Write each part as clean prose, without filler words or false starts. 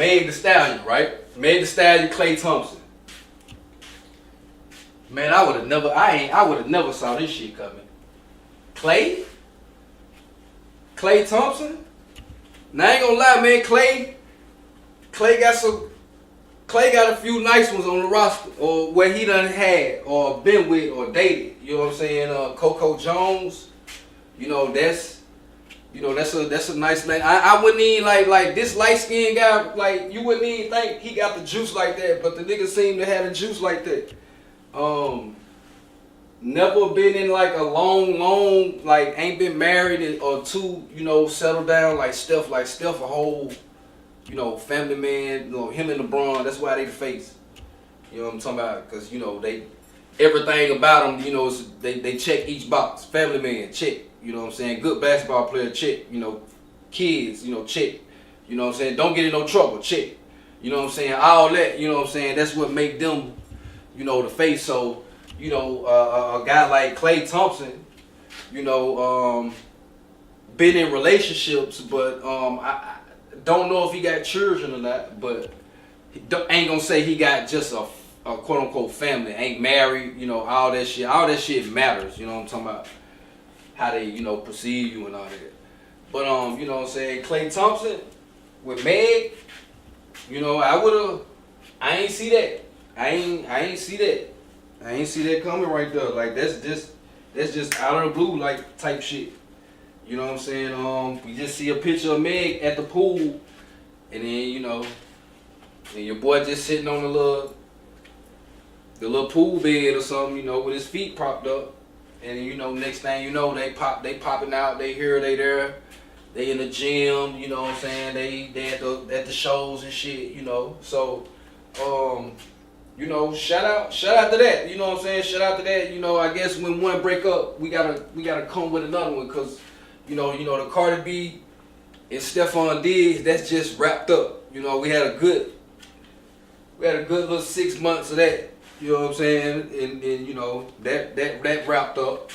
Meg Thee Stallion, right? Meg Thee Stallion, Klay Thompson. Man, I would have never saw this shit coming. Klay Thompson. Now I ain't gonna lie, man. Klay got a few nice ones on the roster, or where he done had, or been with, or dated. You know what I'm saying? Coco Jones. That's a nice thing. I wouldn't even like this light skinned guy. Like, you wouldn't even think he got the juice like that, but the nigga seem to have the juice like that. Never been in like a long, like ain't been married or two, settled down like Steph. Like Steph a whole, family man. Him and LeBron. That's why they the face. You know what I'm talking about? Because they everything about them. Is they check each box. Family man, check. You know what I'm saying? Good basketball player, check. Kids, check. You know what I'm saying? Don't get in no trouble, check. You know what I'm saying? All that, you know what I'm saying? That's what make them, the face. So, a guy like Klay Thompson, been in relationships, but I don't know if he got children or not, but ain't gonna say he got just a quote unquote family, ain't married, all that shit. All that shit matters, you know what I'm talking about? How they, perceive you and all that. But you know what I'm saying, Klay Thompson with Meg, I ain't see that. I ain't see that. I ain't see that coming right there. Like that's just out of the blue like type shit. You know what I'm saying? We just see a picture of Meg at the pool, and then and your boy just sitting on the little pool bed or something, with his feet propped up. And next thing you know, they popping out, they here, they there, they in the gym, you know what I'm saying? They at the shows and shit, So shout out to that, you know what I'm saying? Shout out to that, I guess when one break up, we gotta come with another one, cause the Cardi B and Stephon Diggs, that's just wrapped up. We had a good little 6 months of that. You know what I'm saying? And that wrapped up.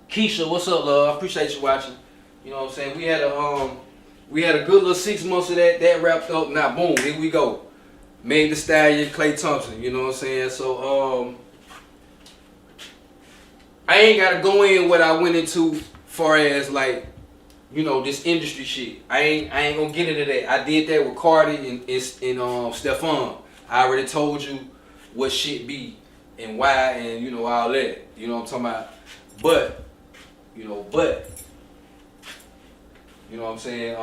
Keisha, what's up, love? I appreciate you watching. You know what I'm saying? We had a good little 6 months of that wrapped up. Now boom, here we go. Meg Thee Stallion, Klay Thompson, you know what I'm saying? So I ain't gotta go in what I went into far as like, this industry shit. I ain't gonna get into that. I did that with Cardi and Stephon. I already told you what shit be and why and all that. You know what I'm talking about? But you know what I'm saying?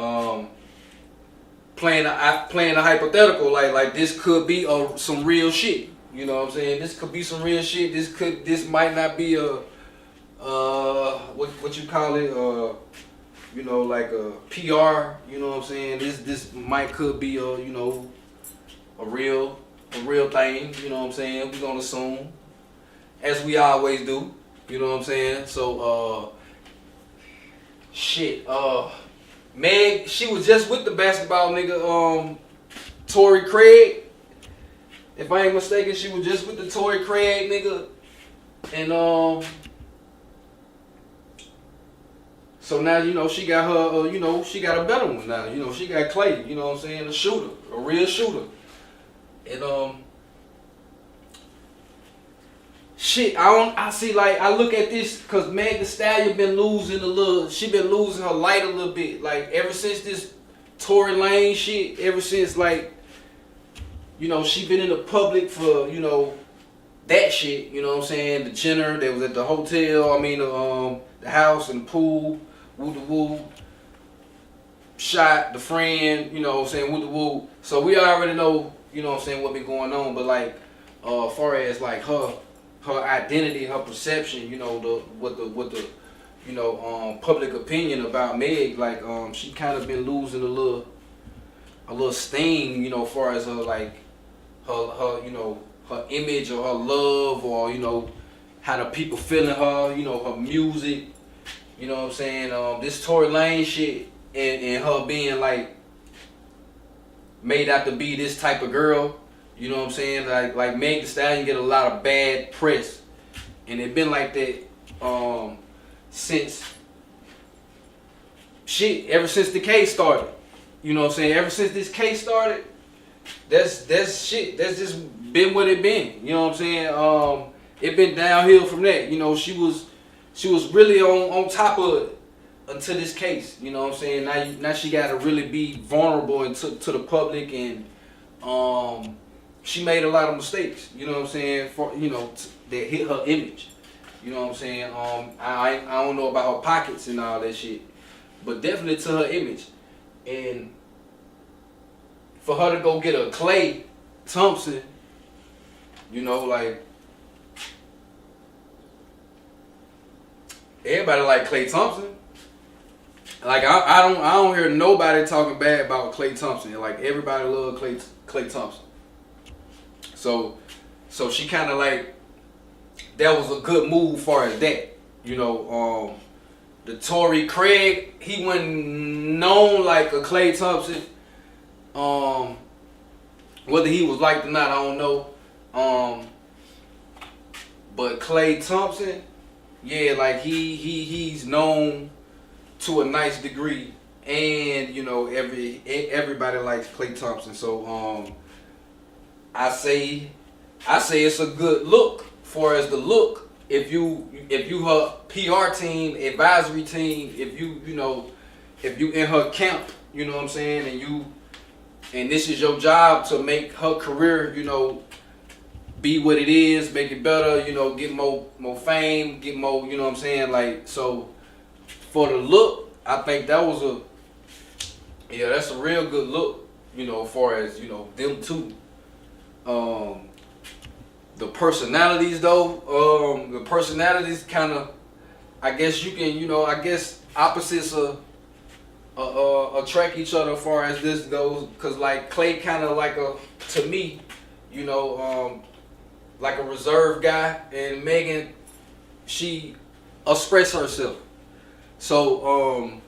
Playing a hypothetical like this could be some real shit. You know what I'm saying? This could be some real shit. This might not be a what you call it, like a PR, you know what I'm saying? This could be a real thing, you know what I'm saying? We're gonna assume, as we always do, you know what I'm saying? So Meg, she was just with the basketball nigga, Tory Craig. If I ain't mistaken, she was just with the Tory Craig nigga, and so now she got her, she got a better one now. She got Klay, you know what I'm saying, a shooter, a real shooter. And I see, like, I look at this because Meg Thee Stallion been losing her light a little bit. Like, ever since this Tory Lanez shit, ever since, like, she been in the public for, that shit, you know what I'm saying? The Jenner that was at the hotel, the house and the pool, woo the woo, shot the friend, you know what I'm saying, woo the woo. So we already know, you know what I'm saying, what been going on, but like, far as like her identity, her perception, what the public opinion about Meg, like, she kind of been losing a little steam, far as her like her image or her love, or how the people feeling her, her music, you know what I'm saying. This Tory Lanez shit and her being like made out to be this type of girl. You know what I'm saying? Like Meg Thee Stallion get a lot of bad press, and it been like that since ever since the case started. You know what I'm saying? Ever since this case started, that's shit. That's just been what it been. You know what I'm saying? It been downhill from that. You know, she was really on top of it until this case. You know what I'm saying? Now she got to really be vulnerable and to the public, and she made a lot of mistakes. You know what I'm saying? For that hit her image. You know what I'm saying? I don't know about her pockets and all that shit, but definitely to her image. And for her to go get a Klay Thompson, you know, like, everybody like Klay Thompson. Like I don't hear nobody talking bad about Klay Thompson. Like everybody love Klay Thompson. So she kind of like, that was a good move far as that. You know, the Tory Craig, he wasn't known like a Klay Thompson. Whether he was liked or not, I don't know. But Klay Thompson, yeah, like he's known to a nice degree, and you know everybody likes Klay Thompson. So I say it's a good look. For as the look, if you her PR team, advisory team, if you in her camp, you know what I'm saying, and this is your job to make her career, you know, be what it is, make it better, you know, get more fame, get more, you know what I'm saying, like, so for the look, I think that was that's a real good look, you know, as far as, you know, them two. The personalities though, the personalities kind of, I guess you can, you know, I guess opposites attract each other as far as this goes, cause like Klay kind of like to me, you know, like a reserved guy, and Megan, she express herself. So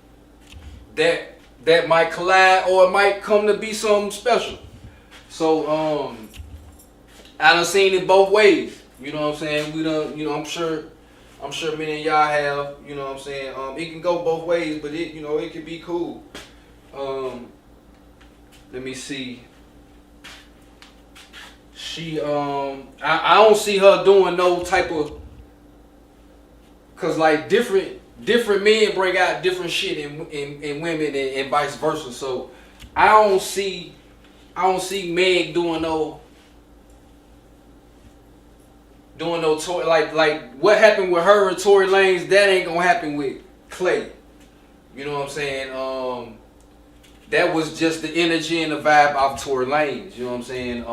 that might collide, or it might come to be something special. So I done seen it both ways. You know what I'm saying? We done, you know, I'm sure many of y'all have, you know what I'm saying? It can go both ways, but it, you know, it can be cool. Let me see. She I don't see her doing no type of, cause like different men bring out different shit in women, and vice versa. So I don't see Meg doing no Tory, like what happened with her and Tory Lanez, that ain't gonna happen with Klay. You know what I'm saying? That was just the energy and the vibe of Tory Lanez. You know what I'm saying?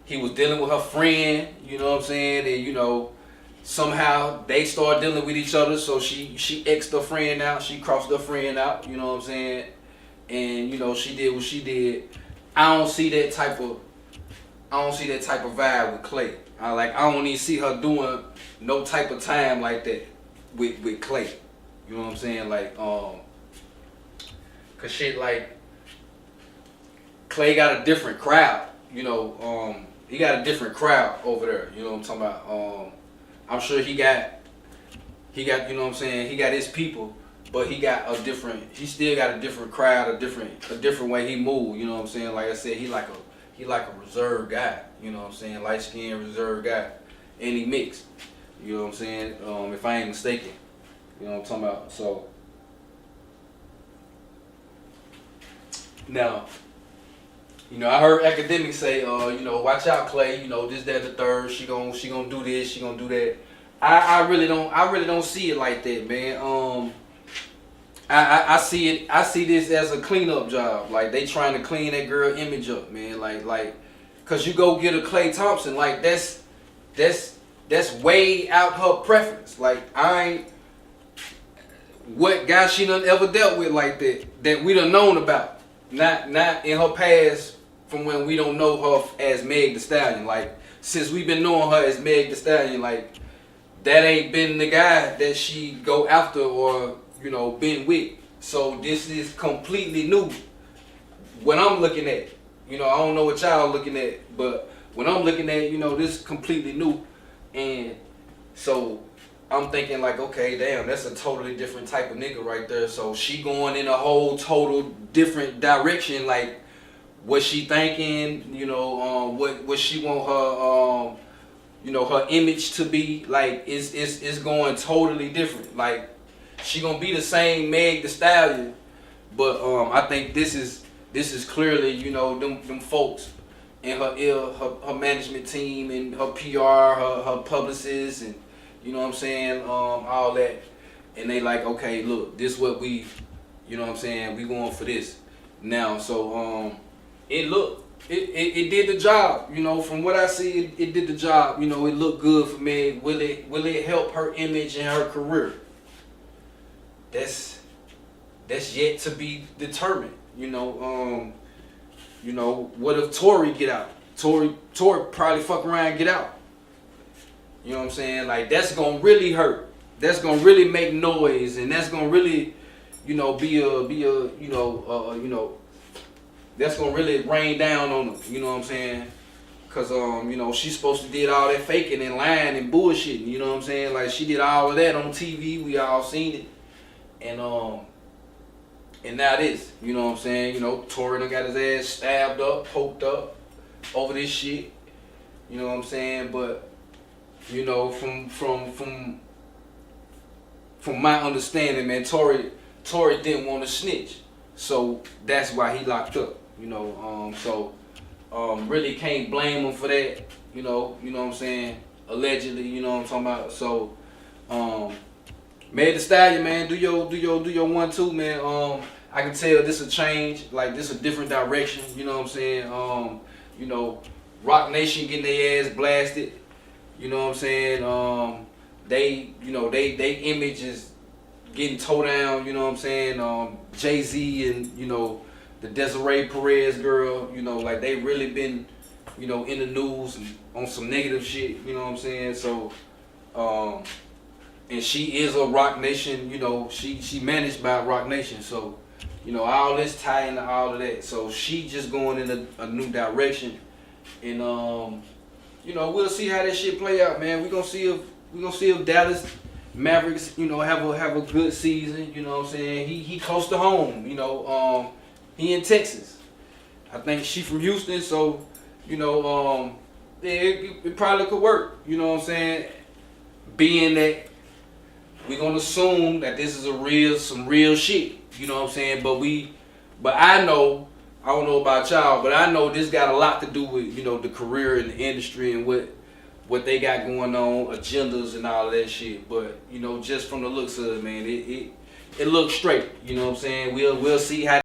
He was dealing with her friend. You know what I'm saying? And you know, somehow they started dealing with each other. So she X'd her friend out. She crossed her friend out. You know what I'm saying? And you know, she did what she did. I don't see that type of vibe with Klay. I don't even see her doing no type of time like that with Klay. You know what I'm saying? Like, cause shit, like, Klay got a different crowd. You know, he got a different crowd over there. You know what I'm talking about? I'm sure he got, you know what I'm saying, he got his people, but he still got a different crowd, a different way he move. You know what I'm saying? Like I said, he like a reserved guy. You know what I'm saying? Light skinned reserved guy. And he mixed. You know what I'm saying? If I ain't mistaken. You know what I'm talking about? So now, you know, I heard academics say, you know, watch out, Klay, you know, this, that, the third, she gonna do this, she gonna do that. I really don't see it like that, man. I see this as a cleanup job. Like, they trying to clean that girl image up, man. Like, cause you go get a Klay Thompson, like that's way out her preference. Like, what guy she done ever dealt with like that we done known about. Not in her past, from when we don't know her as Meg Thee Stallion. Like, since we've been knowing her as Meg Thee Stallion, like, that ain't been the guy that she go after or, you know, been with. So this is completely new. When I'm looking at, you know, I don't know what y'all looking at, but when I'm looking at, you know, this is completely new. And so I'm thinking like, okay, damn, that's a totally different type of nigga right there. So she going in a whole total different direction. Like, what she thinking, what she want her, her image to be. Like, it's going totally different. Like, she gonna be the same Meg the Stallion, but I think this is clearly, them folks and her management team and her PR, her publicists, and you know what I'm saying, all that. And they like, okay, look, this what we, you know what I'm saying, we going for this now. So it did the job, from what I see, it did the job. It looked good for Meg. Will it help her image and her career? That's yet to be determined. What if Tory get out? Tory probably fuck around and get out. You know what I'm saying? Like, that's gonna really hurt. That's gonna really make noise, and that's gonna really, that's gonna really rain down on them. You know what I'm saying? Cause she's supposed to did all that faking and lying and bullshitting. You know what I'm saying? Like, she did all of that on TV. We all seen it, and now this. You know what I'm saying? Tory done got his ass stabbed up, poked up over this shit. You know what I'm saying? But from my understanding, man, Tory didn't want to snitch, so that's why he locked up. Really can't blame him for that. You know what I'm saying? Allegedly, you know what I'm talking about. So, Meg the Stallion, man, do your 1-2, man. I can tell this a change, like this a different direction. You know what I'm saying? Rock Nation getting their ass blasted. You know what I'm saying? They image is getting towed down. You know what I'm saying? Jay-Z and the Desiree Perez girl. Like, they really been in the news and on some negative shit. You know what I'm saying? So, and she is a Rock Nation. She managed by Rock Nation. So, all this tie into all of that. So she just going in a new direction, and we'll see how that shit play out, man. We gonna see if Dallas Mavericks, have a good season. You know what I'm saying? He close to home. He in Texas. I think she from Houston, so it probably could work. You know what I'm saying? Being that we gonna assume that this is some real shit. You know what I'm saying? But I don't know about y'all, but I know this got a lot to do with, the career in the industry and what they got going on, agendas and all of that shit. But, just from the looks of it, man, it looks straight. You know what I'm saying? We'll see how